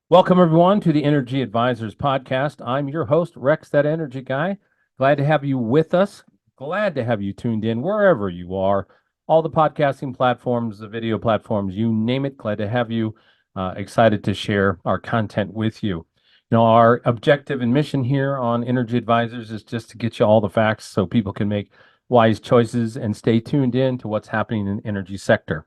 Welcome, everyone, to the Energy Advisors Podcast. I'm your host, Rex, that energy guy. Glad to have you with us. Glad to have you tuned in wherever you are. All the podcasting platforms, the video platforms, you name it. Glad to have you. Excited to share our content with you. Our objective and mission here on Energy Advisors is just to get you all the facts so people can make wise choices and stay tuned in to what's happening in the energy sector.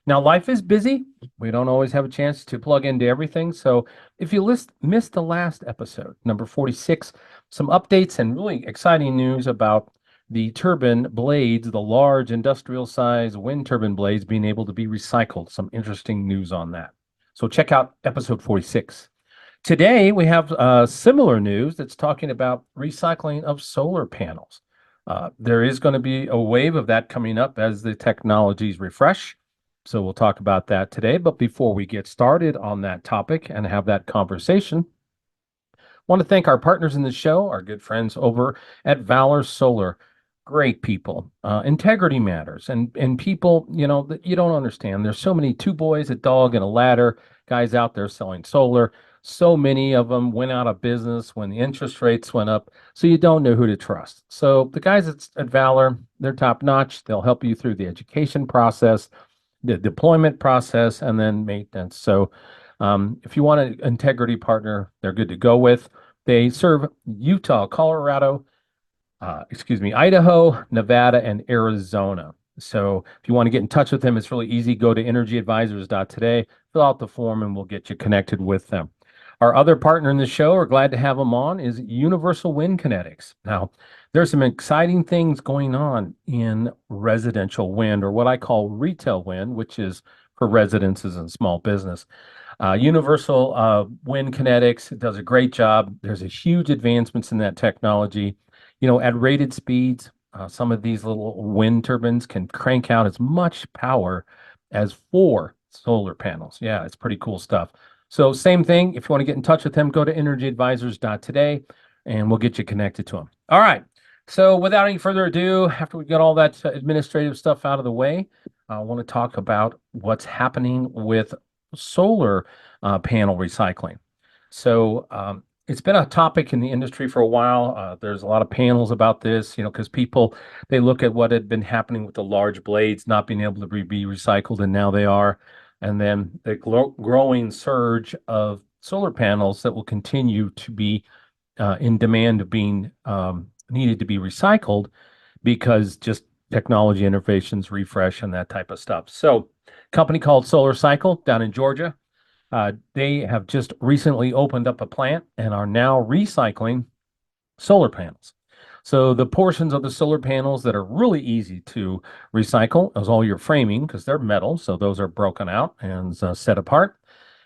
Now, life is busy. We don't always have a chance to plug into everything. So if you missed the last episode, number 46, some updates and really exciting news about the turbine blades, the large industrial size wind turbine blades being able to be recycled. Some interesting news on that. So check out episode 46. Today, we have similar news that's talking about recycling of solar panels. There is going to be a wave of that coming up as the technologies refresh. So we'll talk about that today. But before we get started on that topic and have that conversation, I want to thank our partners in the show, our good friends over at Valor Solar. Great people. Integrity matters. And people, that you don't understand. There's so many two boys, a dog, and a ladder guys out there selling solar. So many of them went out of business when the interest rates went up. So you don't know who to trust. So the guys at Valor, they're top notch. They'll help you through the education process, the deployment process, and then maintenance. So if you want an integrity partner, they're good to go with. They serve Utah, Colorado, Idaho, Nevada, and Arizona. So if you want to get in touch with them, it's really easy. Go to energyadvisors.today, fill out the form, and we'll get you connected with them. Our other partner in the show, we're glad to have them on, is Universal Wind Kinetics. Now, there's some exciting things going on in residential wind, or what I call retail wind, which is for residences and small business. Universal Wind Kinetics does a great job. There's a huge advancements in that technology. At rated speeds, some of these little wind turbines can crank out as much power as 4 solar panels. Yeah, it's pretty cool stuff. So same thing, if you want to get in touch with them, go to energyadvisors.today and we'll get you connected to them. All right. So without any further ado, after we got all that administrative stuff out of the way, I want to talk about what's happening with solar panel recycling. So it's been a topic in the industry for a while. There's a lot of panels about this, because people, they look at what had been happening with the large blades not being able to be recycled, and now they are. And then the growing surge of solar panels that will continue to be in demand of being needed to be recycled because just technology innovations, refresh, and that type of stuff. So, a company called Solar Cycle down in Georgia, they have just recently opened up a plant and are now recycling solar panels. So the portions of the solar panels that are really easy to recycle is all your framing because they're metal. So those are broken out and set apart.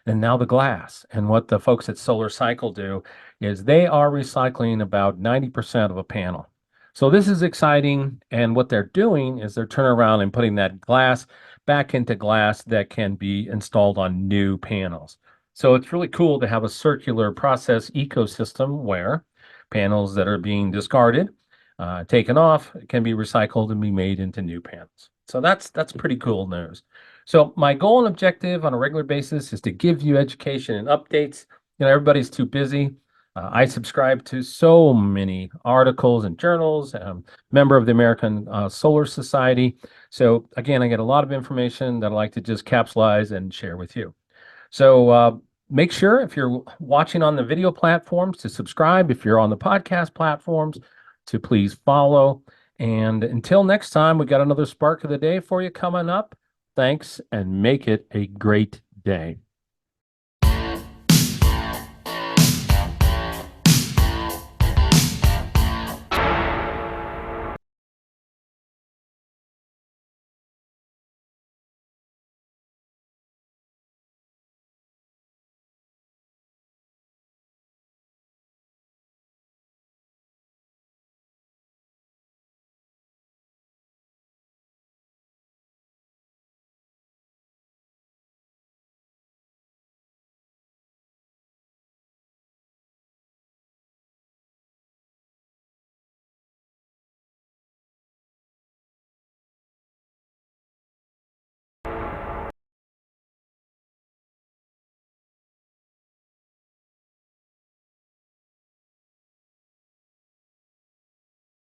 And now the glass. And what the folks at Solar Cycle do is they are recycling about 90% of a panel. So this is exciting. And what they're doing is they're turning around and putting that glass back into glass that can be installed on new panels. So it's really cool to have a circular process ecosystem where panels that are being discarded, taken off, can be recycled and be made into new panels. So that's pretty cool news. So my goal and objective on a regular basis is to give you education and updates. Everybody's too busy. I subscribe to so many articles and journals. I'm a member of the American Solar Society. So again, I get a lot of information that I like to just capsulize and share with you. So make sure if you're watching on the video platforms to subscribe. If you're on the podcast platforms, to please follow. And until next time, we got another spark of the day for you coming up. Thanks and make it a great day.